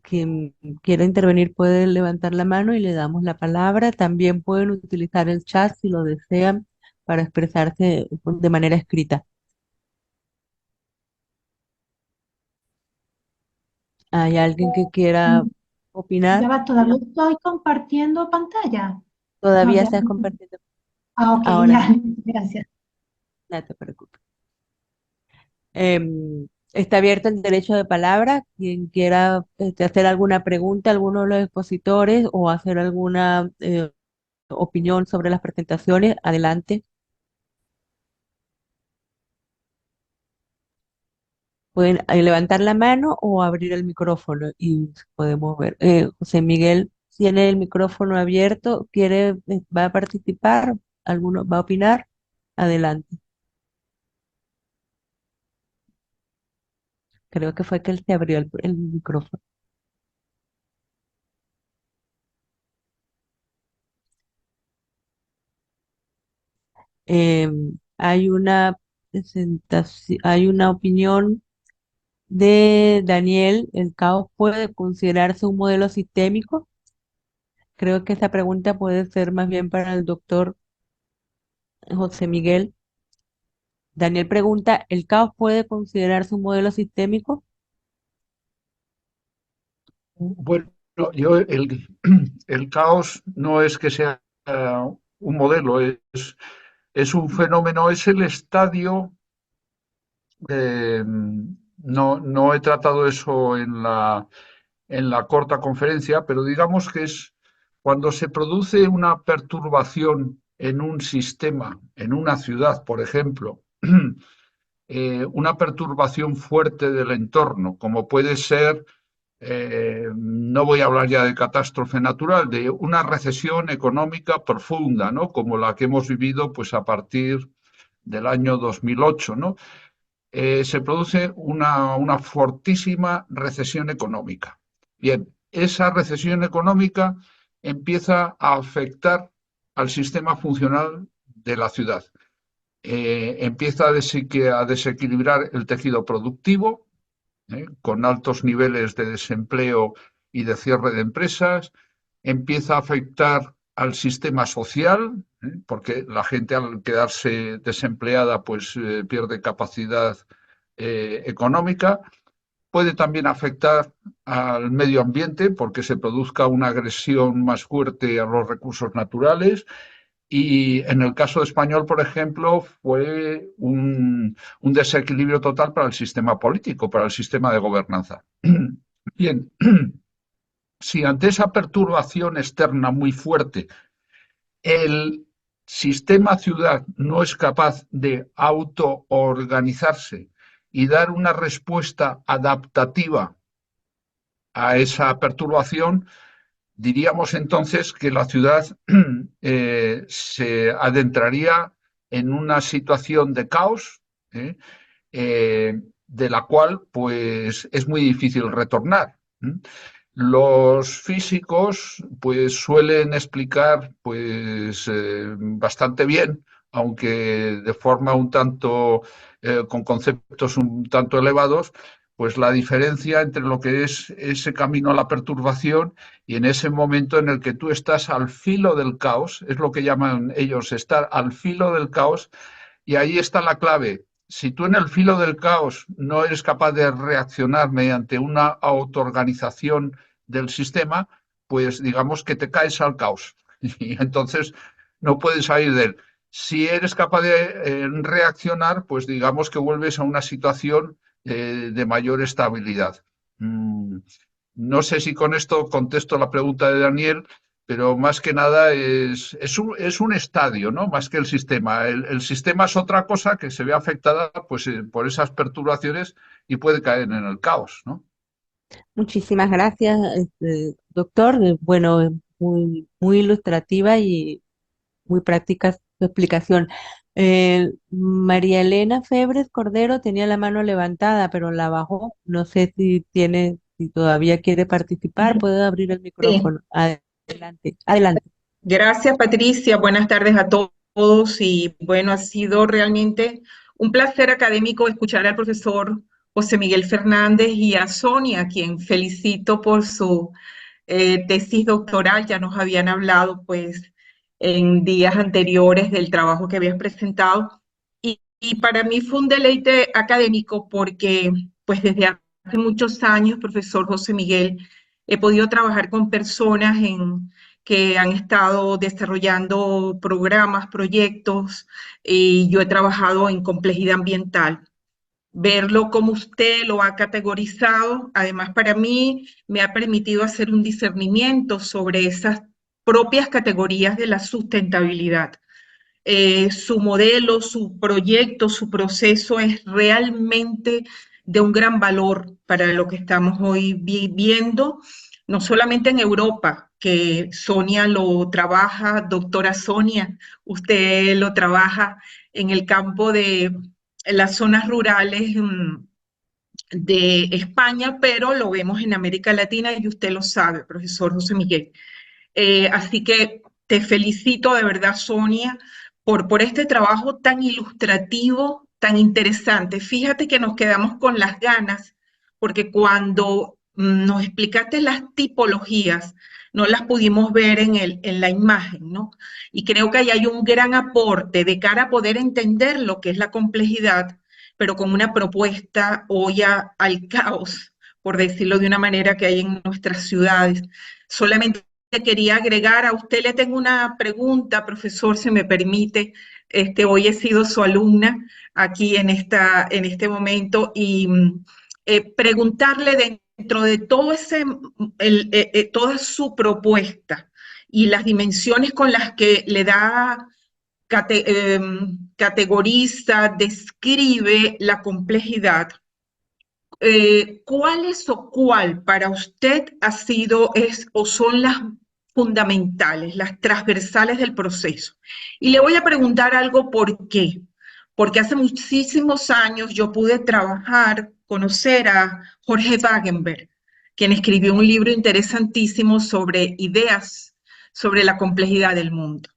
quien quiera intervenir puede levantar la mano y le damos la palabra. También pueden utilizar el chat si lo desean para expresarse de manera escrita. ¿Hay alguien que quiera Ya opinar? va, todavía estoy compartiendo pantalla. No, Todavía ya. está compartiendo. Ok, Ahora ya. sí, Gracias. no te preocupes. Está abierto el derecho de palabra. Quien quiera hacer alguna pregunta a alguno de los expositores o hacer alguna opinión sobre las presentaciones, adelante. Pueden levantar la mano o abrir el micrófono y podemos ver. José Miguel tiene el micrófono abierto, va a participar, alguno va a opinar, adelante. Creo que fue que él se abrió el micrófono. Eh, hay una hay una opinión de Daniel. ¿El caos puede considerarse un modelo sistémico? Creo que esa pregunta puede ser más bien para el doctor José Miguel. Daniel pregunta, ¿el caos puede considerarse un modelo sistémico? Bueno, yo el caos no es que sea un modelo, es un fenómeno, es el estadio. No he tratado eso en la corta conferencia, pero digamos que es cuando se produce una perturbación en un sistema, en una ciudad, por ejemplo, una perturbación fuerte del entorno, como puede ser, no voy a hablar ya de catástrofe natural, de una recesión económica profunda, ¿no? Como la que hemos vivido pues, a partir del año 2008, ¿no? Se produce una fortísima recesión económica. Bien, esa recesión económica empieza a afectar al sistema funcional de la ciudad. Empieza a desequilibrar el tejido productivo, con altos niveles de desempleo y de cierre de empresas, empieza a afectar al sistema social, porque la gente al quedarse desempleada pues pierde capacidad económica, puede también afectar al medio ambiente porque se produzca una agresión más fuerte a los recursos naturales y en el caso español, por ejemplo, fue un desequilibrio total para el sistema político, para el sistema de gobernanza. Bien, si ante esa perturbación externa muy fuerte el sistema ciudad no es capaz de autoorganizarse y dar una respuesta adaptativa a esa perturbación, diríamos entonces que la ciudad se adentraría en una situación de caos, ¿eh? De la cual pues es muy difícil retornar. Los físicos pues suelen explicar pues bastante bien, aunque de forma un tanto con conceptos un tanto elevados, pues la diferencia entre lo que es ese camino a la perturbación y en ese momento en el que tú estás al filo del caos, es lo que llaman ellos estar al filo del caos, y ahí está la clave. Si tú en el filo del caos no eres capaz de reaccionar mediante una autoorganización del sistema, pues digamos que te caes al caos y entonces no puedes salir de él. Si eres capaz de reaccionar, pues digamos que vuelves a una situación de mayor estabilidad. Mm, no sé si con esto contesto la pregunta de Daniel, pero más que nada es un estadio, ¿no? Más que el sistema. El sistema es otra cosa que se ve afectada pues, por esas perturbaciones y puede caer en el caos, ¿no? Muchísimas gracias, doctor. Bueno, muy ilustrativa y muy práctica su explicación. María Elena Febres Cordero tenía la mano levantada, pero la bajó. No sé si todavía quiere participar, puede abrir el Sí, micrófono. Adelante, adelante. gracias Patricia, buenas tardes a todos y bueno, ha sido realmente un placer académico escuchar al profesor José Miguel Fernández y a Sonia, a quien felicito por su tesis doctoral. Ya nos habían hablado pues en días anteriores del trabajo que habías presentado. Y para mí fue un deleite académico porque pues desde hace muchos años, profesor José Miguel, he podido trabajar con personas que han estado desarrollando programas, proyectos, y yo he trabajado en complejidad ambiental. Verlo como usted lo ha categorizado, además para mí me ha permitido hacer un discernimiento sobre esas propias categorías de la sustentabilidad. Su modelo, su proyecto, su proceso es realmente de un gran valor para lo que estamos hoy viviendo, no solamente en Europa, que Sonia lo trabaja, doctora Sonia, usted lo trabaja en el campo de las zonas rurales de España, pero lo vemos en América Latina y usted lo sabe, profesor José Miguel. Así que te felicito de verdad, Sonia, por este trabajo tan ilustrativo, tan interesante. Fíjate que nos quedamos con las ganas, porque cuando nos explicaste las tipologías, no las pudimos ver en la imagen, ¿no? Y creo que ahí hay un gran aporte de cara a poder entender lo que es la complejidad, pero con una propuesta olla al caos, por decirlo de una manera, que hay en nuestras ciudades. Solamente quería agregar, a usted le tengo una pregunta, profesor, si me permite. Hoy he sido su alumna aquí en este momento y preguntarle dentro de todo toda su propuesta y las dimensiones con las que le da, categoriza, describe la complejidad. ¿Cuál es o cuál para usted ha sido o son las fundamentales, las transversales del proceso? Y le voy a preguntar algo por qué. Porque hace muchísimos años yo pude conocer a Jorge Wagenberg, quien escribió un libro interesantísimo sobre ideas sobre la complejidad del mundo.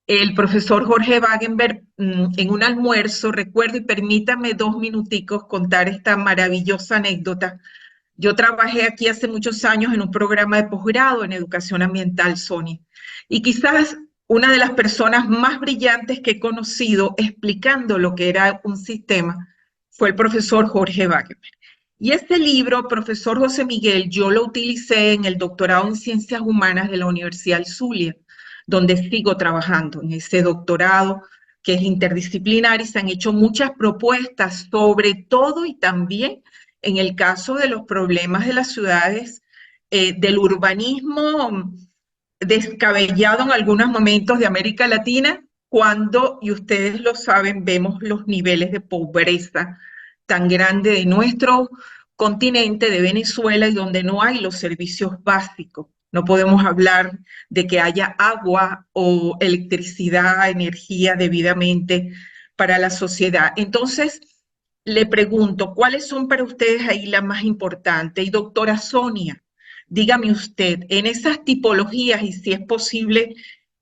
El profesor Jorge Wagenberg, en un almuerzo, recuerdo, y permítame 2 minuticos contar esta maravillosa anécdota. Yo trabajé aquí hace muchos años en un programa de posgrado en educación ambiental, Sonia, y quizás una de las personas más brillantes que he conocido explicando lo que era un sistema fue el profesor Jorge Wagenberg. Y este libro, profesor José Miguel, yo lo utilicé en el doctorado en Ciencias Humanas de la Universidad del Zulia, donde sigo trabajando en ese doctorado que es interdisciplinar y se han hecho muchas propuestas, sobre todo y también en el caso de los problemas de las ciudades, del urbanismo descabellado en algunos momentos de América Latina, cuando, y ustedes lo saben, vemos los niveles de pobreza tan grande de nuestro continente, de Venezuela, y donde no hay los servicios básicos. No podemos hablar de que haya agua o electricidad, energía debidamente para la sociedad. Entonces, le pregunto, ¿cuáles son para ustedes ahí las más importantes? Y doctora Sonia, dígame usted, en esas tipologías, y si es posible,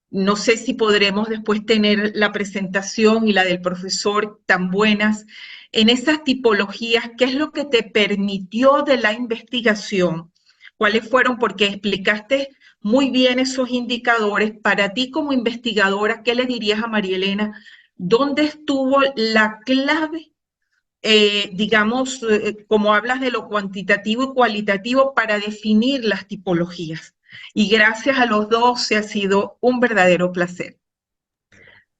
no sé si podremos después tener la presentación y la del profesor tan buenas, en esas tipologías, ¿qué es lo que te permitió de la investigación? ¿Cuáles fueron? Porque explicaste muy bien esos indicadores. Para ti como investigadora, ¿qué le dirías a María Elena? ¿Dónde estuvo la clave, digamos, como hablas de lo cuantitativo y cualitativo, para definir las tipologías? Y gracias a los dos, se ha sido un verdadero placer.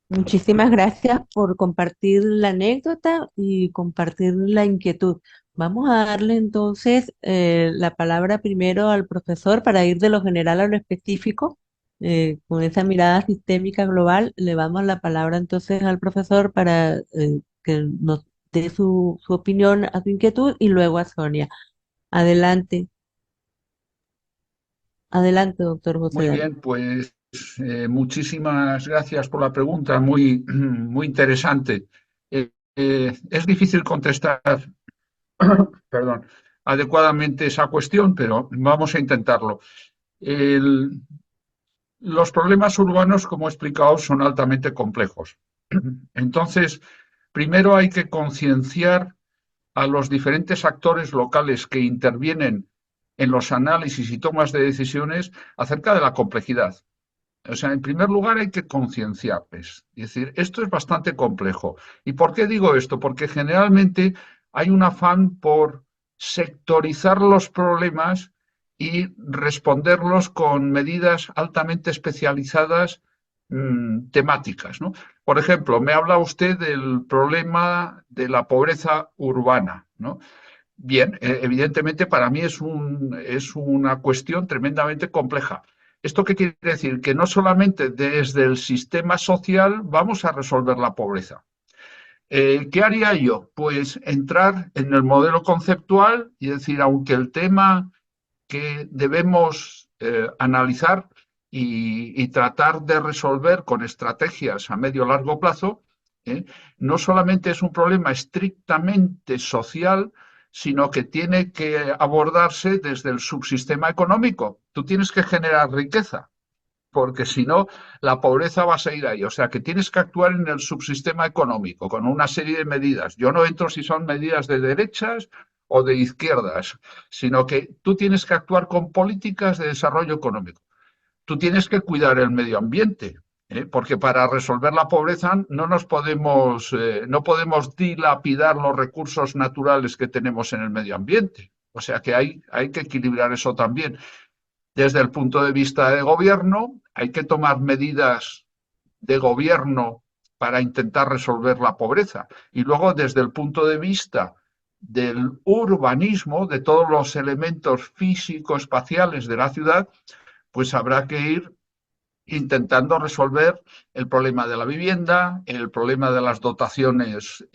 Muchísimas gracias por compartir la anécdota y compartir la inquietud. Vamos a darle entonces la palabra primero al profesor para ir de lo general a lo específico. Con esa mirada sistémica global, le damos la palabra entonces al profesor para que nos dé su opinión a su inquietud y luego a Sonia. Adelante, adelante, doctor José Muy Daniel. bien, pues muchísimas gracias por la pregunta, muy, muy interesante. Es difícil contestar, perdón, adecuadamente esa cuestión, pero vamos a intentarlo. Los problemas urbanos, como he explicado, son altamente complejos. Entonces, primero hay que concienciar a los diferentes actores locales que intervienen en los análisis y tomas de decisiones acerca de la complejidad. O sea, en primer lugar hay que concienciarles. Es decir, esto es bastante complejo. ¿Y por qué digo esto? Porque generalmente hay un afán por sectorizar los problemas y responderlos con medidas altamente especializadas, temáticas, ¿no? Por ejemplo, me habla usted del problema de la pobreza urbana, ¿no? Bien, evidentemente para mí es una cuestión tremendamente compleja. ¿Esto qué quiere decir? Que no solamente desde el sistema social vamos a resolver la pobreza. ¿Qué haría yo? Pues entrar en el modelo conceptual y decir, aunque el tema que debemos analizar y tratar de resolver con estrategias a medio o largo plazo, no solamente es un problema estrictamente social, sino que tiene que abordarse desde el subsistema económico. Tú tienes que generar riqueza, porque si no, la pobreza va a seguir ahí. O sea, que tienes que actuar en el subsistema económico con una serie de medidas. Yo no entro si son medidas de derechas o de izquierdas, sino que tú tienes que actuar con políticas de desarrollo económico. Tú tienes que cuidar el medio ambiente, porque para resolver la pobreza no podemos dilapidar los recursos naturales que tenemos en el medio ambiente. O sea que hay que equilibrar eso también. Desde el punto de vista de gobierno, hay que tomar medidas de gobierno para intentar resolver la pobreza. Y luego, desde el punto de vista del urbanismo, de todos los elementos físico-espaciales de la ciudad, pues habrá que ir intentando resolver el problema de la vivienda, el problema de las dotaciones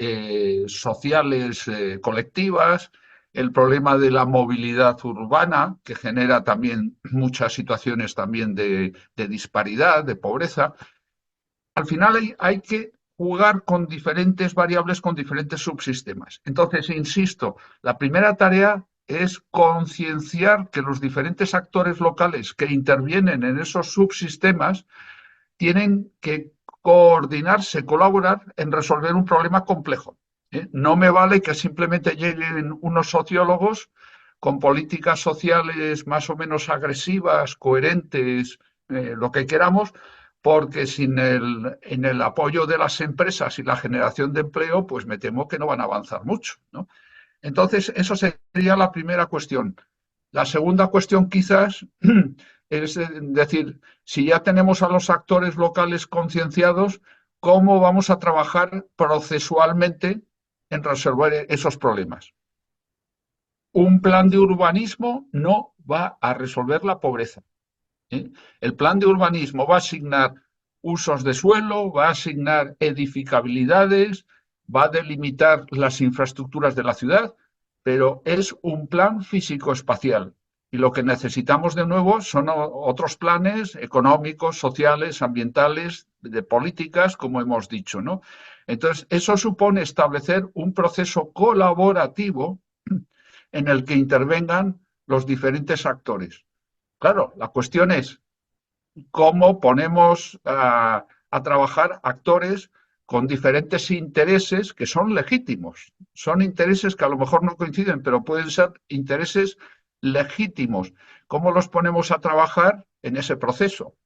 sociales colectivas, el problema de la movilidad urbana, que genera también muchas situaciones también de disparidad, de pobreza. Al final hay que jugar con diferentes variables, con diferentes subsistemas. Entonces, insisto, la primera tarea es concienciar que los diferentes actores locales que intervienen en esos subsistemas tienen que coordinarse, colaborar en resolver un problema complejo. No me vale que simplemente lleguen unos sociólogos con políticas sociales más o menos agresivas, coherentes, lo que queramos, porque en el apoyo de las empresas y la generación de empleo, pues me temo que no van a avanzar mucho, ¿no? Entonces, eso sería la primera cuestión. La segunda cuestión quizás es decir, si ya tenemos a los actores locales concienciados, ¿cómo vamos a trabajar procesualmente en resolver esos problemas? Un plan de urbanismo no va a resolver la pobreza. El plan de urbanismo va a asignar usos de suelo, va a asignar edificabilidades, va a delimitar las infraestructuras de la ciudad, pero es un plan físico-espacial. Y lo que necesitamos de nuevo son otros planes económicos, sociales, ambientales, de políticas, como hemos dicho, ¿no? Entonces, eso supone establecer un proceso colaborativo en el que intervengan los diferentes actores. Claro, la cuestión es cómo ponemos a trabajar actores con diferentes intereses que son legítimos. Son intereses que a lo mejor no coinciden, pero pueden ser intereses legítimos. ¿Cómo los ponemos a trabajar en ese proceso?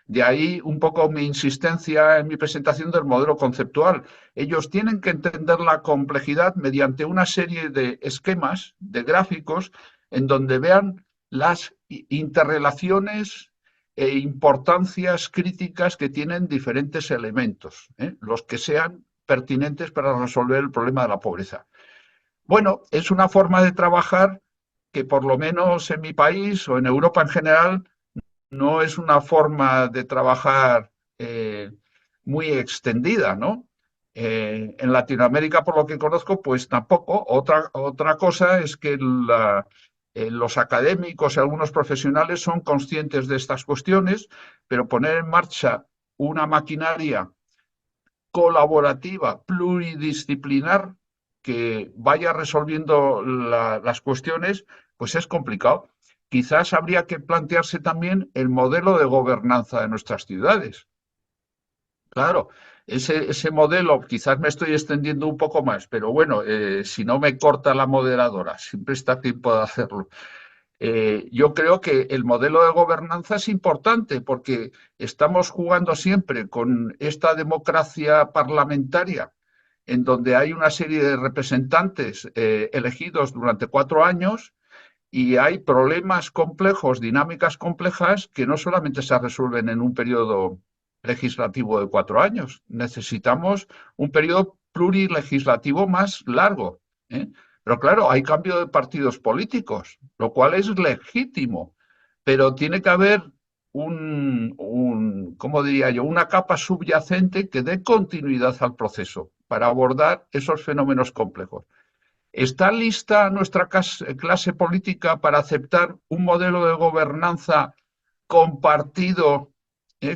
De ahí un poco mi insistencia en mi presentación del modelo conceptual. Ellos tienen que entender la complejidad mediante una serie de esquemas, de gráficos, en donde vean las interrelaciones e importancias críticas que tienen diferentes elementos, los que sean pertinentes para resolver el problema de la pobreza. Bueno, es una forma de trabajar que por lo menos en mi país o en Europa en general no es una forma de trabajar muy extendida, ¿no? En Latinoamérica, por lo que conozco, pues tampoco. Otra cosa es que los académicos y algunos profesionales son conscientes de estas cuestiones, pero poner en marcha una maquinaria colaborativa, pluridisciplinar, que vaya resolviendo las cuestiones, pues es complicado. Quizás habría que plantearse también el modelo de gobernanza de nuestras ciudades. Claro, ese modelo, quizás me estoy extendiendo un poco más, pero bueno, si no me corta la moderadora, siempre está a tiempo de hacerlo. Yo creo que el modelo de gobernanza es importante porque estamos jugando siempre con esta democracia parlamentaria en donde hay una serie de representantes elegidos durante 4 años y hay problemas complejos, dinámicas complejas que no solamente se resuelven en un periodo legislativo de 4 años. Necesitamos un periodo plurilegislativo más largo, ¿eh? Pero claro, hay cambio de partidos políticos, lo cual es legítimo, pero tiene que haber ¿cómo diría yo?, una capa subyacente que dé continuidad al proceso para abordar esos fenómenos complejos. ¿Está lista nuestra clase política para aceptar un modelo de gobernanza compartido,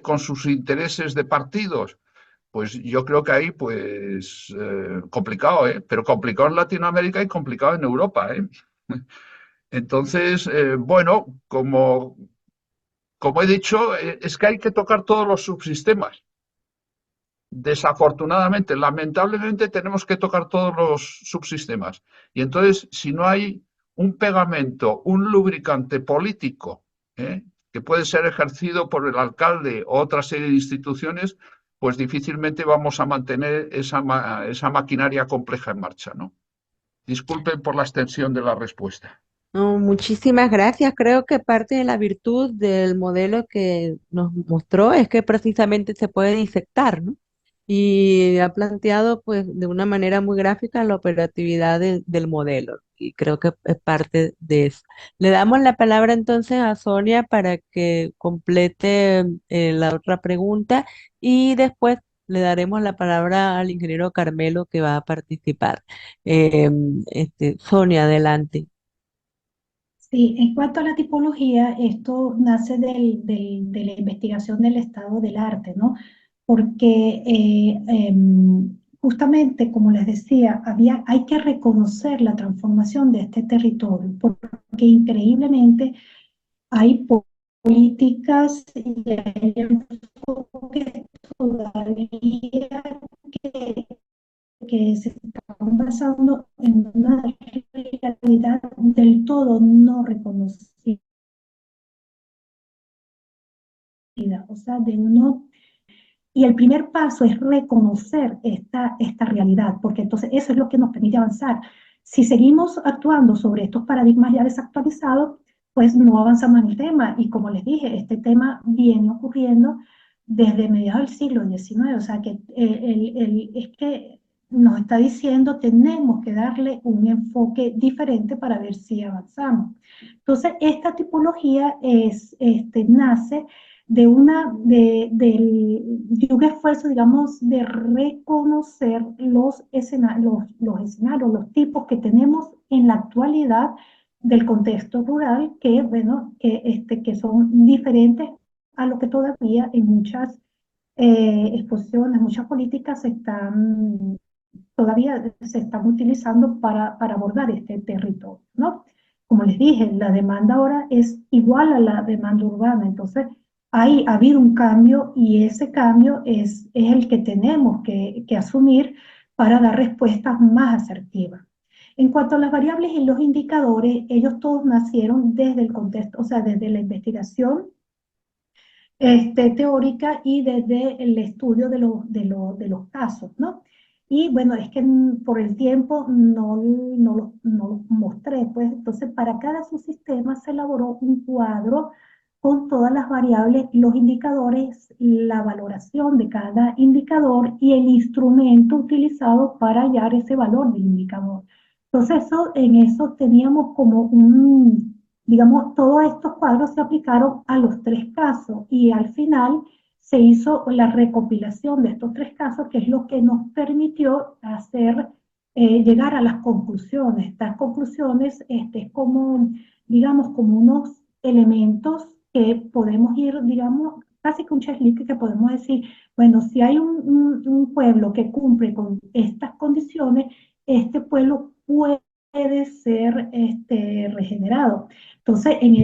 con sus intereses de partidos? Pues yo creo que ahí, pues, complicado, pero complicado en Latinoamérica y complicado en Europa, ¿eh? Entonces, bueno, como he dicho, es que hay que tocar todos los subsistemas. Desafortunadamente, lamentablemente, tenemos que tocar todos los subsistemas. Y entonces, si no hay un pegamento, un lubricante político, que puede ser ejercido por el alcalde o otra serie de instituciones, pues difícilmente vamos a mantener esa maquinaria compleja en marcha, ¿no? Disculpen por la extensión de la respuesta. No, muchísimas gracias. Creo que parte de la virtud del modelo que nos mostró es que precisamente se puede disectar, ¿no? Y ha planteado pues de una manera muy gráfica la operatividad del modelo y creo que es parte de eso. Le damos la palabra entonces a Sonia para que complete la otra pregunta y después le daremos la palabra al ingeniero Carmelo que va a participar. Sonia, adelante. Sí, en cuanto a la tipología, esto nace de la investigación del estado del arte, ¿no? Porque justamente, como les decía, hay que reconocer la transformación de este territorio, porque increíblemente hay políticas y hay enfoques todavía que, que se están basando en una realidad del todo no reconocida, o sea, de uno. Y el primer paso es reconocer esta realidad, porque entonces eso es lo que nos permite avanzar. Si seguimos actuando sobre estos paradigmas ya desactualizados, pues no avanzamos en el tema. Y como les dije, este tema viene ocurriendo desde mediados del siglo XIX, o sea que es que nos está diciendo tenemos que darle un enfoque diferente para ver si avanzamos. Entonces, esta tipología nace de un esfuerzo, digamos, de reconocer los escenarios, los tipos que tenemos en la actualidad del contexto rural, que, bueno, que son diferentes a lo que todavía en muchas exposiciones, muchas políticas todavía se están utilizando para abordar este territorio, ¿no? Como les dije, la demanda ahora es igual a la demanda urbana, entonces ha habido un cambio y ese cambio es el que tenemos que asumir para dar respuestas más asertivas. En cuanto a las variables y los indicadores, ellos todos nacieron desde el contexto, o sea, desde la investigación teórica y desde el estudio de los casos, ¿no? Y bueno, es que por el tiempo no lo mostré, pues entonces para cada subsistema se elaboró un cuadro con todas las variables, los indicadores, la valoración de cada indicador y el instrumento utilizado para hallar ese valor del indicador. Entonces en eso teníamos como digamos, todos estos cuadros se aplicaron a los tres casos y al final se hizo la recopilación de estos tres casos, que es lo que nos permitió llegar a las conclusiones. Estas conclusiones es como, digamos, como unos elementos que podemos ir, digamos, casi que un checklist que podemos decir, bueno, si hay un pueblo que cumple con estas condiciones, este pueblo puede puede ser regenerado. Entonces, en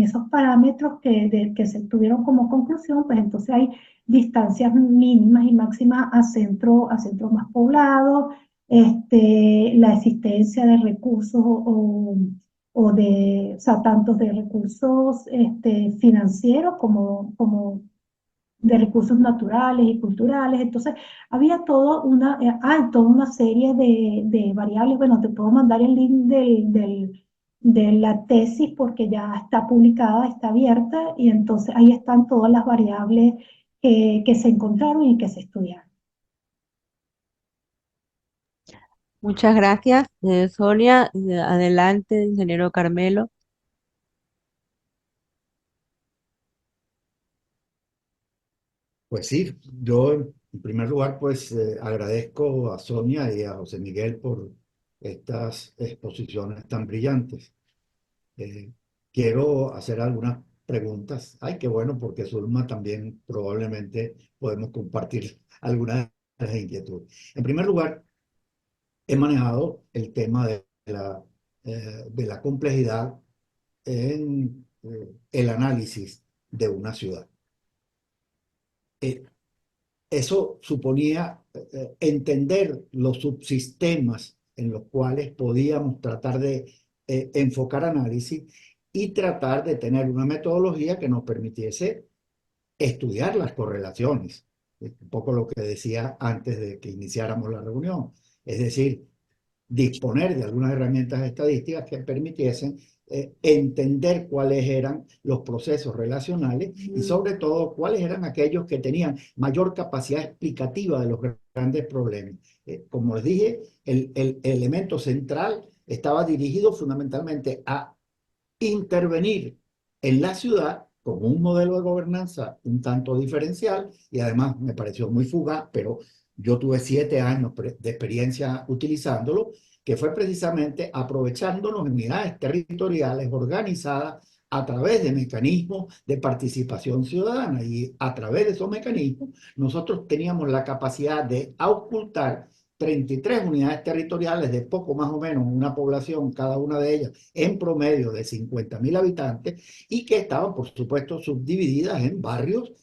esos parámetros que se tuvieron como conclusión, pues entonces hay distancias mínimas y máximas a centros más poblados, la existencia de recursos o sea, tanto de recursos financieros como de recursos naturales y culturales. Entonces, había hay toda una serie de variables. Bueno, te puedo mandar el link de la tesis porque ya está publicada, está abierta, y entonces ahí están todas las variables que se encontraron y que se estudiaron. Muchas gracias, Sonia. Adelante, ingeniero Carmelo. Pues sí, yo en primer lugar pues agradezco a Sonia y a José Miguel por estas exposiciones tan brillantes. Eh, Quiero hacer algunas preguntas. Ay, qué bueno, porque Zulma también probablemente podemos compartir algunas de las inquietudes. En primer lugar, he manejado el tema de la complejidad en el análisis de una ciudad. Eh, Eso suponía entender los subsistemas en los cuales podíamos tratar de enfocar análisis y tratar de tener una metodología que nos permitiese estudiar las correlaciones. Es un poco lo que decía antes de que iniciáramos la reunión. Es decir, disponer de algunas herramientas estadísticas que permitiesen entender cuáles eran los procesos relacionales y sobre todo cuáles eran aquellos que tenían mayor capacidad explicativa de los grandes problemas. Como les dije, el elemento central estaba dirigido fundamentalmente a intervenir en la ciudad como un modelo de gobernanza un tanto diferencial y además me pareció muy fugaz, pero yo tuve 7 años de experiencia utilizándolo, que fue precisamente aprovechándonos en unidades territoriales organizadas a través de mecanismos de participación ciudadana y a través de esos mecanismos nosotros teníamos la capacidad de ocultar 33 unidades territoriales de poco más o menos una población, cada una de ellas en promedio de 50.000 habitantes y que estaban, por supuesto, subdivididas en barrios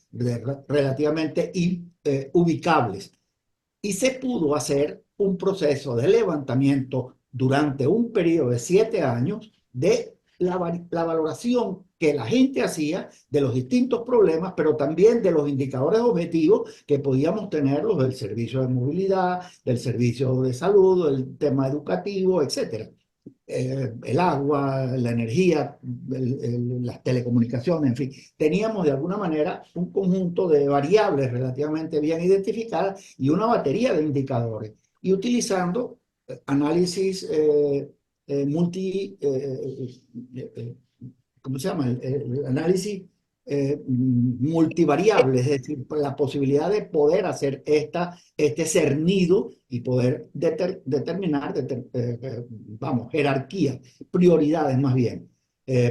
relativamente ubicables. Y se pudo hacer un proceso de levantamiento durante un periodo de 7 años de la valoración que la gente hacía de los distintos problemas, pero también de los indicadores objetivos que podíamos tenerlos del servicio de movilidad, del servicio de salud, del tema educativo, etcétera. El agua, la energía, las telecomunicaciones, en fin, teníamos de alguna manera un conjunto de variables relativamente bien identificadas y una batería de indicadores. Y utilizando análisis ¿cómo se llama? El análisis multivariable, es decir, la posibilidad de poder hacer este cernido y poder determinar, vamos, jerarquía, prioridades más bien,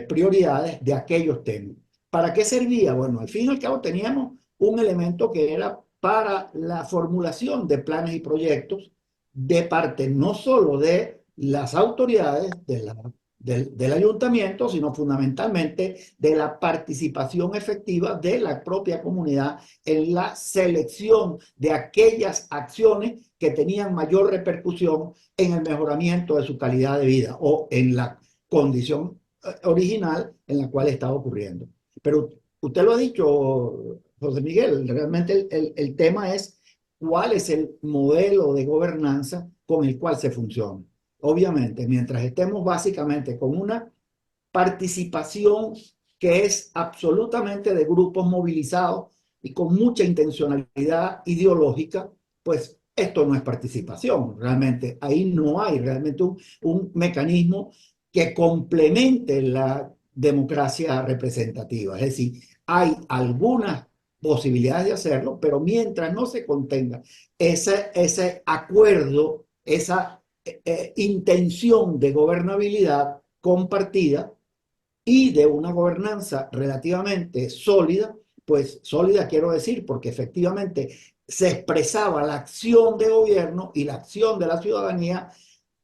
prioridades de aquellos temas. ¿Para qué servía? Bueno, al fin y al cabo teníamos un elemento que era para la formulación de planes y proyectos de parte no solo de las autoridades del ayuntamiento, sino fundamentalmente de la participación efectiva de la propia comunidad en la selección de aquellas acciones que tenían mayor repercusión en el mejoramiento de su calidad de vida o en la condición original en la cual estaba ocurriendo. Pero usted lo ha dicho, José Miguel, realmente el tema es cuál es el modelo de gobernanza con el cual se funciona. Obviamente, mientras estemos básicamente con una participación que es absolutamente de grupos movilizados y con mucha intencionalidad ideológica, pues esto no es participación. Realmente ahí no hay realmente un mecanismo que complemente la democracia representativa. Es decir, hay algunas posibilidades de hacerlo, pero mientras no se contenga ese acuerdo, esa intención de gobernabilidad compartida y de una gobernanza relativamente sólida, pues sólida quiero decir porque efectivamente se expresaba la acción de gobierno y la acción de la ciudadanía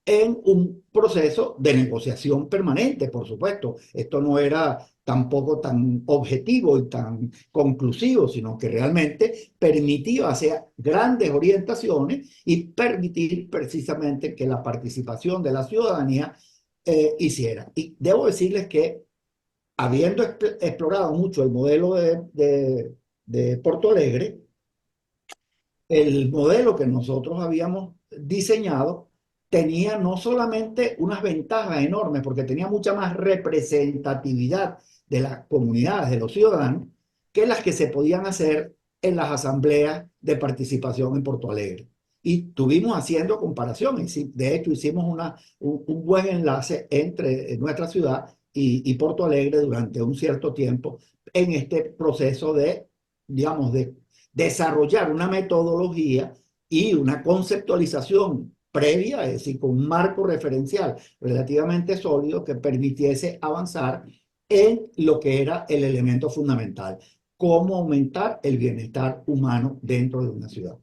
en un proceso de negociación permanente, por supuesto. Esto no era tampoco tan objetivo y tan conclusivo, sino que realmente permitía hacer grandes orientaciones y permitir precisamente que la participación de la ciudadanía hiciera. Y debo decirles que habiendo explorado mucho el modelo de Porto Alegre, el modelo que nosotros habíamos diseñado tenía no solamente unas ventajas enormes, porque tenía mucha más representatividad de las comunidades, de los ciudadanos, que las que se podían hacer en las asambleas de participación en Porto Alegre. Y estuvimos haciendo comparaciones. De hecho, hicimos un buen enlace entre nuestra ciudad y Porto Alegre durante un cierto tiempo en este proceso de, digamos, de desarrollar una metodología y una conceptualización previa, es decir, con un marco referencial relativamente sólido que permitiese avanzar en lo que era el elemento fundamental, cómo aumentar el bienestar humano dentro de una ciudad.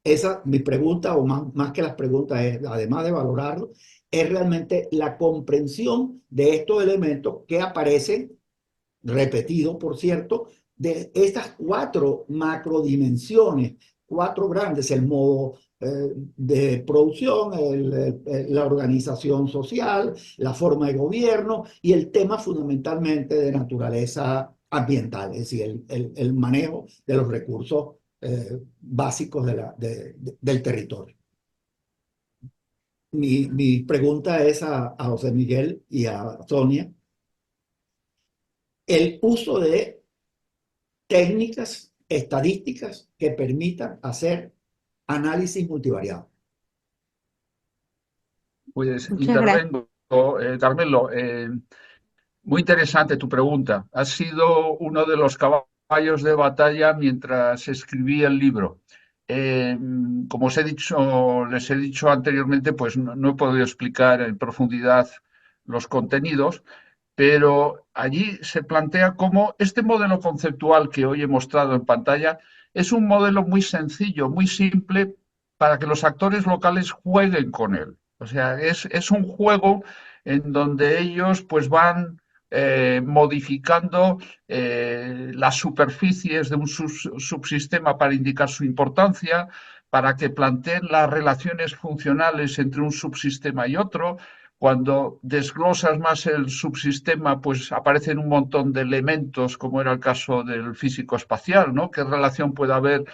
Esa, mi pregunta, o más que las preguntas, es, además de valorarlo, es realmente la comprensión de estos elementos que aparecen, repetidos, por cierto, de estas cuatro macrodimensiones, cuatro grandes: el modo de producción, la organización social, la forma de gobierno y el tema fundamentalmente de naturaleza ambiental, es decir, el manejo de los recursos básicos del territorio. Mi pregunta es a José Miguel y a Sonia: el uso de técnicas estadísticas que permitan hacer análisis multivariado. Pues Muchas gracias. intervengo, Carmelo. Muy interesante tu pregunta. Ha sido uno de los caballos de batalla mientras escribí el libro. Como les he dicho anteriormente, pues no he podido explicar en profundidad los contenidos, pero allí se plantea cómo este modelo conceptual que hoy he mostrado en pantalla es un modelo muy sencillo, muy simple, para que los actores locales jueguen con él. O sea, es un juego en donde ellos pues van modificando las superficies de un subsistema para indicar su importancia, para que planteen las relaciones funcionales entre un subsistema y otro. Cuando desglosas más el subsistema, pues aparecen un montón de elementos, como era el caso del físico espacial, ¿no? ¿Qué relación puede haber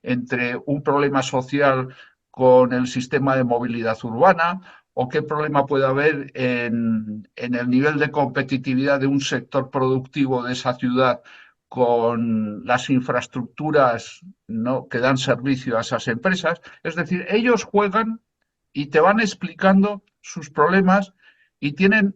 entre un problema social con el sistema de movilidad urbana? ¿O qué problema puede haber en el nivel de competitividad de un sector productivo de esa ciudad con las infraestructuras, ¿no?, que dan servicio a esas empresas? Es decir, ellos juegan y te van explicando sus problemas y tienen,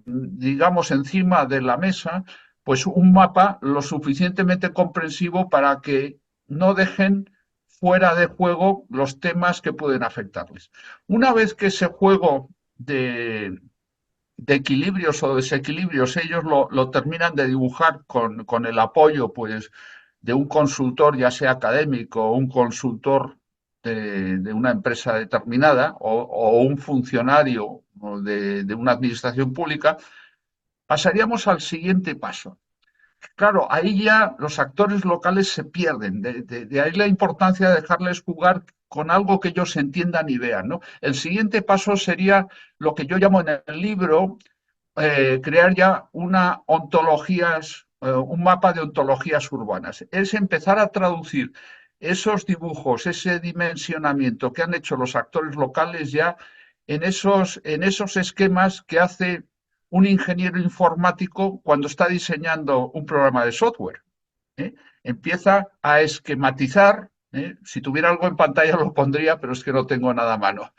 digamos, encima de la mesa pues un mapa lo suficientemente comprensivo para que no dejen fuera de juego los temas que pueden afectarles. Una vez que ese juego de equilibrios o desequilibrios ellos lo terminan de dibujar con el apoyo pues, de un consultor, ya sea académico o un consultor de una empresa determinada o un funcionario de una administración pública, pasaríamos al siguiente paso. Claro, ahí ya los actores locales se pierden, de ahí la importancia de dejarles jugar con algo que ellos entiendan y vean, ¿no? El siguiente paso sería lo que yo llamo en el libro crear ya un mapa de ontologías urbanas. Es empezar a traducir esos dibujos, ese dimensionamiento que han hecho los actores locales ya en esos esquemas que hace un ingeniero informático cuando está diseñando un programa de software. ¿eh? Empieza a esquematizar. Si tuviera algo en pantalla lo pondría, pero es que no tengo nada a mano.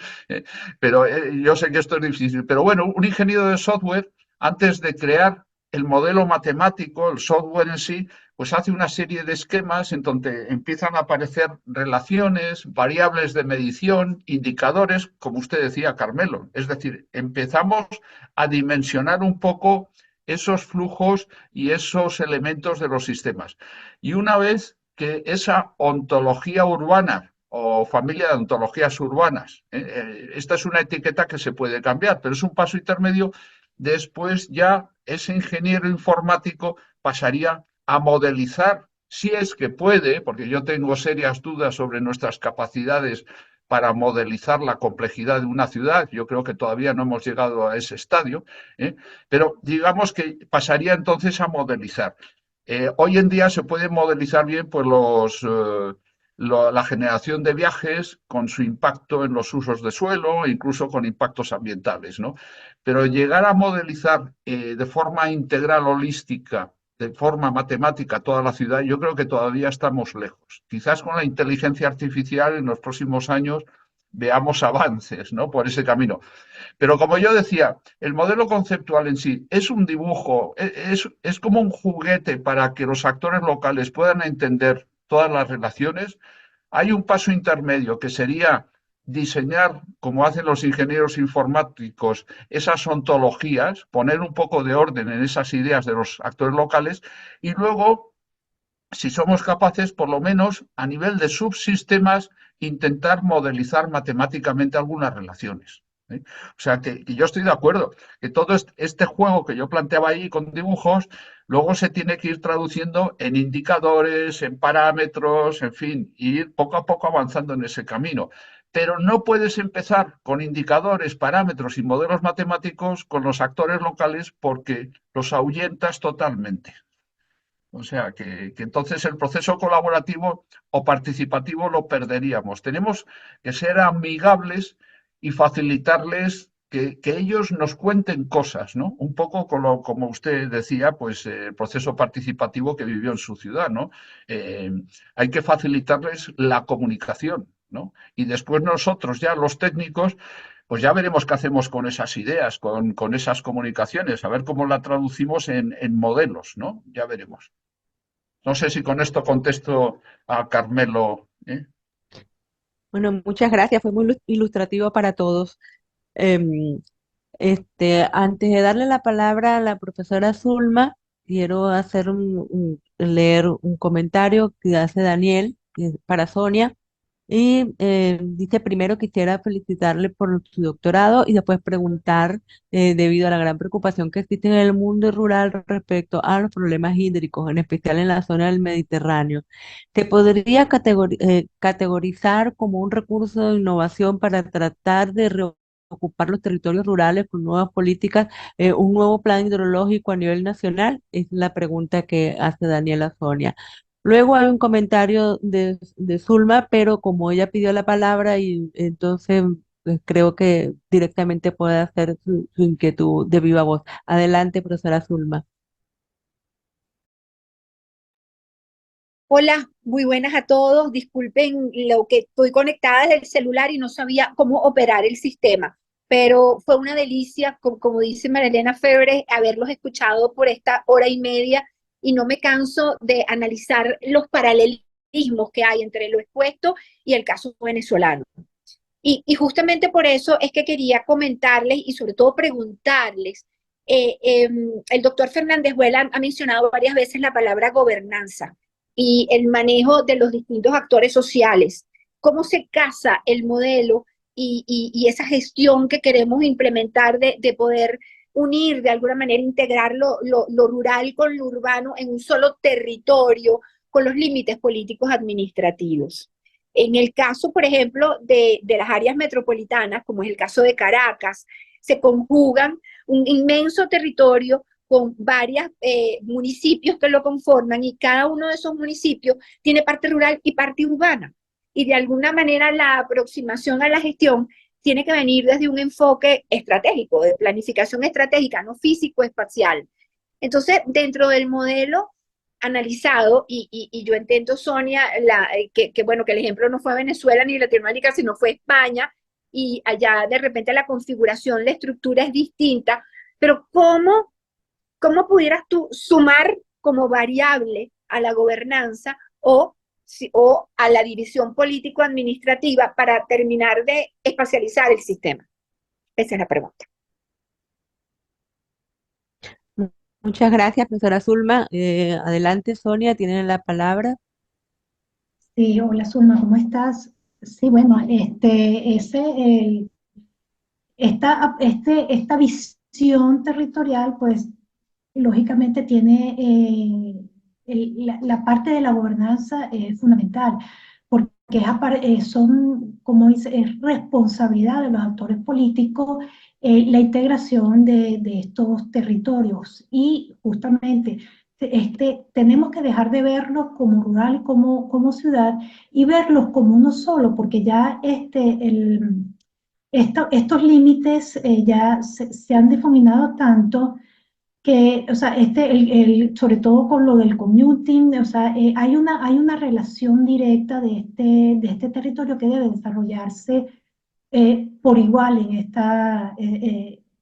Pero yo sé que esto es difícil. Pero bueno, un ingeniero de software, antes de crear el modelo matemático, el software en sí, pues hace una serie de esquemas en donde empiezan a aparecer relaciones, variables de medición, indicadores, como usted decía, Carmelo. Es decir, empezamos a dimensionar un poco esos flujos y esos elementos de los sistemas. Y una vez que esa ontología urbana o familia de ontologías urbanas. Esta es una etiqueta que se puede cambiar, pero es un paso intermedio. Después ya ese ingeniero informático pasaría a modelizar, si es que puede, porque yo tengo serias dudas sobre nuestras capacidades para modelizar la complejidad de una ciudad. Yo creo que todavía no hemos llegado a ese estadio, ¿eh? Pero digamos que pasaría entonces a modelizar. Hoy en día se pueden modelizar bien pues la generación de viajes con su impacto en los usos de suelo, incluso con impactos ambientales, ¿no? Pero llegar a modelizar de forma integral, holística, de forma matemática toda la ciudad, yo creo que todavía estamos lejos. Quizás con la inteligencia artificial en los próximos años veamos avances, ¿no? Por ese camino. Pero como yo decía, el modelo conceptual en sí es un dibujo, es como un juguete para que los actores locales puedan entender todas las relaciones. Hay un paso intermedio que sería diseñar, como hacen los ingenieros informáticos, esas ontologías, poner un poco de orden en esas ideas de los actores locales y luego, si somos capaces, por lo menos a nivel de subsistemas, intentar modelizar matemáticamente algunas relaciones. O sea, que yo estoy de acuerdo, que todo este juego que yo planteaba ahí con dibujos, luego se tiene que ir traduciendo en indicadores, en parámetros, en fin, y ir poco a poco avanzando en ese camino. Pero no puedes empezar con indicadores, parámetros y modelos matemáticos con los actores locales porque los ahuyentas totalmente. O sea, que entonces el proceso colaborativo o participativo lo perderíamos. Tenemos que ser amigables y facilitarles que ellos nos cuenten cosas, ¿no? Un poco como usted decía, pues el proceso participativo que vivió en su ciudad, ¿no? Eh, Hay que facilitarles la comunicación, ¿no? Y después nosotros ya, los técnicos, pues ya veremos qué hacemos con esas ideas, con esas comunicaciones, a ver cómo la traducimos en modelos, ¿no? Ya veremos. No sé si con esto contesto a Carmelo, ¿eh? Bueno, muchas gracias, fue muy ilustrativo para todos. Em, Antes de darle la palabra a la profesora Zulma, quiero hacer leer un comentario que hace Daniel para Sonia. Y dice primero quisiera felicitarle por su doctorado y después preguntar, debido a la gran preocupación que existe en el mundo rural respecto a los problemas hídricos, en especial en la zona del Mediterráneo, ¿te podría categorizar como un recurso de innovación para tratar de reocupar los territorios rurales con nuevas políticas, un nuevo plan hidrológico a nivel nacional? Es la pregunta que hace Daniela Sonia. Luego hay un comentario de Zulma, pero como ella pidió la palabra y entonces pues, creo que directamente puede hacer su inquietud de viva voz. Adelante, profesora Zulma. Hola, muy buenas a todos. Disculpen lo que estoy conectada desde el celular y no sabía cómo operar el sistema, pero fue una delicia, como dice Marilena Febre, haberlos escuchado por esta hora y media y no me canso de analizar los paralelismos que hay entre lo expuesto y el caso venezolano. Y justamente por eso es que quería comentarles y sobre todo preguntarles. El doctor Fernández Vuela ha mencionado varias veces la palabra gobernanza y el manejo de los distintos actores sociales. ¿Cómo se casa el modelo y esa gestión que queremos implementar de poder unir, de alguna manera, integrar lo rural con lo urbano en un solo territorio con los límites políticos administrativos? En el caso, por ejemplo, de las áreas metropolitanas, como es el caso de Caracas, se conjugan un inmenso territorio con varios municipios que lo conforman y cada uno de esos municipios tiene parte rural y parte urbana. Y de alguna manera la aproximación a la gestión tiene que venir desde un enfoque estratégico, de planificación estratégica, no físico-espacial. Entonces, dentro del modelo analizado, y yo entiendo, Sonia, bueno, que el ejemplo no fue Venezuela ni Latinoamérica, sino fue España, y allá de repente la configuración, la estructura es distinta, pero ¿cómo pudieras tú sumar como variable a la gobernanza o a la división político-administrativa para terminar de espacializar el sistema? Esa es la pregunta. Muchas gracias, profesora Zulma. Adelante, Sonia, tienen la palabra. Sí, hola Zulma, ¿cómo estás? Sí, bueno, esta visión territorial, pues, lógicamente tiene la parte de la gobernanza es fundamental, porque como dice, es responsabilidad de los actores políticos la integración de estos territorios. Y justamente tenemos que dejar de verlos como rural, como ciudad, y verlos como uno solo, porque ya estos límites ya se han difuminado tanto que, o sea, sobre todo con lo del commuting, o sea, hay una relación directa de este territorio que debe desarrollarse por igual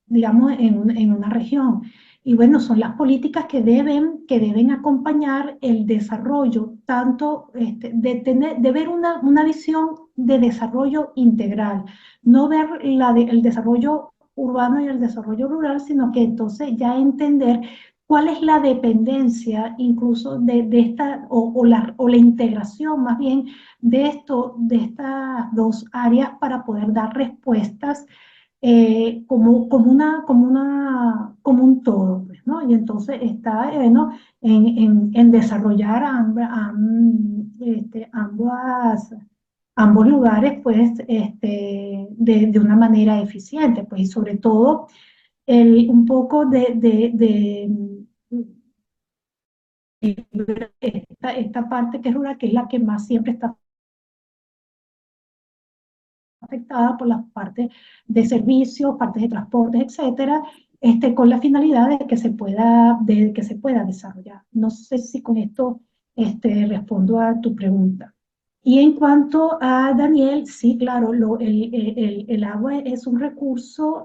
digamos, en una región. Y bueno, son las políticas que deben acompañar el desarrollo, tanto de ver una visión de desarrollo integral, no ver el desarrollo urbano y el desarrollo rural, sino que entonces ya entender cuál es la dependencia incluso de esta, o la integración más bien de estas dos áreas para poder dar respuestas como un todo, pues, ¿no? Y entonces está, ¿no? en desarrollar ambos lugares, pues, de una manera eficiente, pues, y sobre todo un poco esta parte que es rural, que es la que más siempre está afectada por las partes de servicios, partes de transportes, etcétera, con la finalidad de que se pueda desarrollar. No sé si con esto respondo a tu pregunta. Y en cuanto a Daniel, sí, claro, el agua es un recurso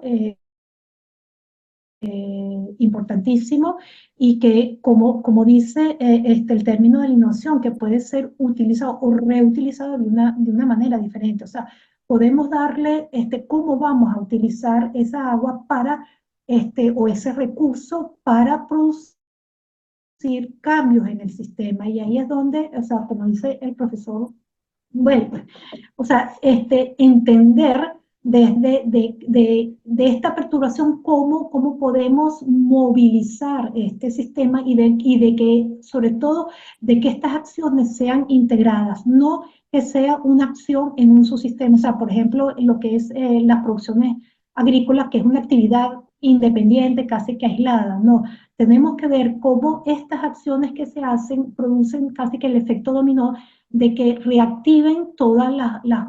importantísimo, y que, como dice el término de la innovación, que puede ser utilizado o reutilizado de una manera diferente. O sea, podemos darle cómo vamos a utilizar esa agua o ese recurso para producir cambios en el sistema. Y ahí es donde, o sea, como dice el profesor, bueno, o sea, entender desde de esta perturbación cómo podemos movilizar este sistema, y de que, sobre todo, de que estas acciones sean integradas, no que sea una acción en un subsistema. O sea, por ejemplo, lo que es las producciones agrícolas, que es una actividad independiente, casi que aislada, no. Tenemos que ver cómo estas acciones que se hacen producen casi que el efecto dominó, de que reactiven todos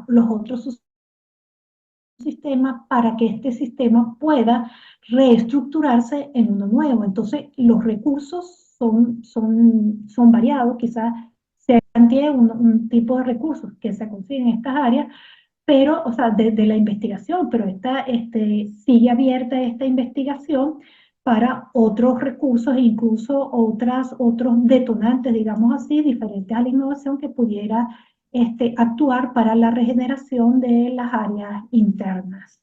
los otros sistemas, para que este sistema pueda reestructurarse en uno nuevo. Entonces, los recursos son variados. Quizás se plantea un tipo de recursos que se consiguen en estas áreas, pero, o sea, desde la investigación, pero sigue abierta esta investigación para otros recursos, e incluso otros detonantes, digamos así, diferentes a la innovación, que pudiera actuar para la regeneración de las áreas internas.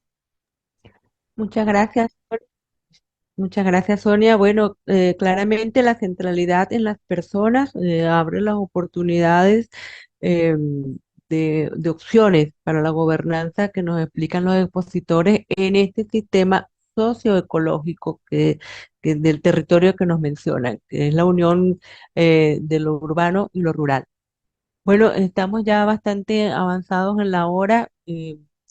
Muchas gracias. Muchas gracias, Sonia. Bueno, claramente la centralidad en las personas abre las oportunidades eh, de opciones para la gobernanza que nos explican los expositores en este sistema socioecológico del territorio que nos mencionan, que es la unión de lo urbano y lo rural. Bueno, estamos ya bastante avanzados en la hora.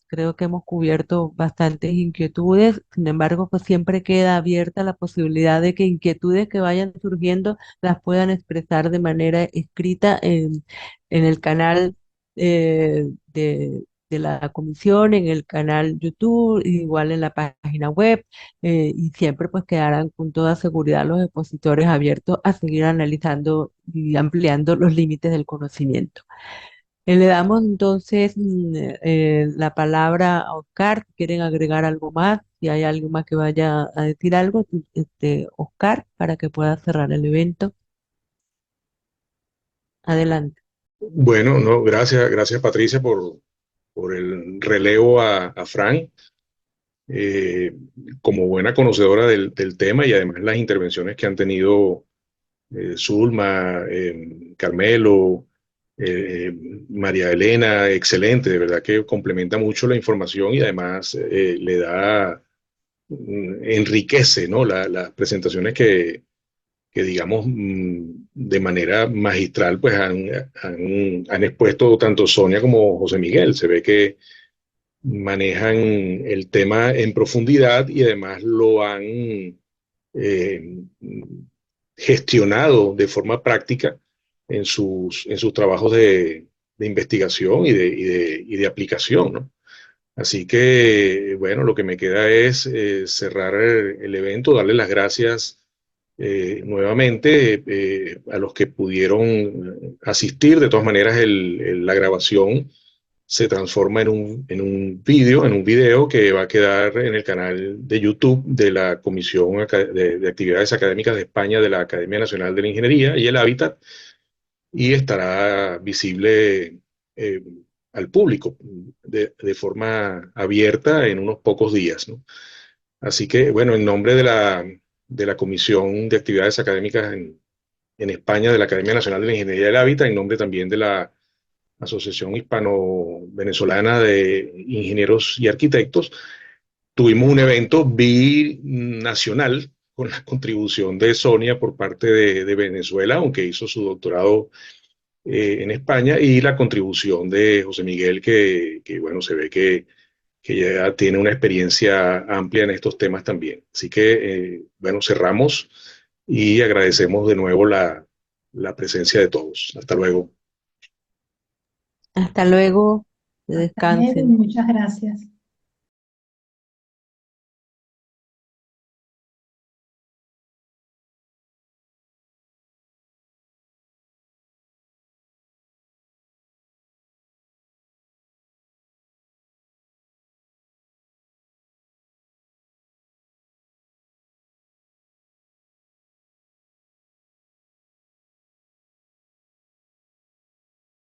Creo que hemos cubierto bastantes inquietudes. Sin embargo, pues siempre queda abierta la posibilidad de que inquietudes que vayan surgiendo las puedan expresar de manera escrita en el canal de la comisión, en el canal YouTube, igual en la página web, y siempre pues quedarán con toda seguridad los expositores abiertos a seguir analizando y ampliando los límites del conocimiento. Le damos entonces la palabra a Oscar. ¿Quieren agregar algo más? Si hay algo más que vaya a decir algo, Oscar, para que pueda cerrar el evento. Adelante. Bueno, no, gracias Patricia por el relevo a Fran. Eh, Como buena conocedora del tema, y además las intervenciones que han tenido Zulma, Carmelo, María Elena, excelente, de verdad que complementa mucho la información y además le da, enriquece, ¿no? Las presentaciones que digamos, de manera magistral, pues han expuesto tanto Sonia como José Miguel. Se ve que manejan el tema en profundidad y además lo han eh, gestionado de forma práctica en sus trabajos de investigación y de aplicación, ¿no? Así que, bueno, lo que me queda es cerrar el evento, darle las gracias nuevamente a los que pudieron asistir. De todas maneras, la grabación se transforma en un video que va a quedar en el canal de YouTube de la Comisión de Actividades Académicas de España de la Academia Nacional de la Ingeniería y el Hábitat y estará visible eh, al público de forma abierta en unos pocos días, ¿no? Así que, bueno, en nombre de la Comisión de Actividades Académicas en España de la Academia Nacional de la Ingeniería del Hábitat, en nombre también de la Asociación Hispano-Venezolana de Ingenieros y Arquitectos, tuvimos un evento binacional con la contribución de Sonia por parte de Venezuela, aunque hizo su doctorado en España, y la contribución de José Miguel, bueno, se ve que ya tiene una experiencia amplia en estos temas también. Así que, bueno, cerramos y agradecemos de nuevo la presencia de todos. Hasta luego. Hasta luego, que Hasta luego y descansen. muchas gracias.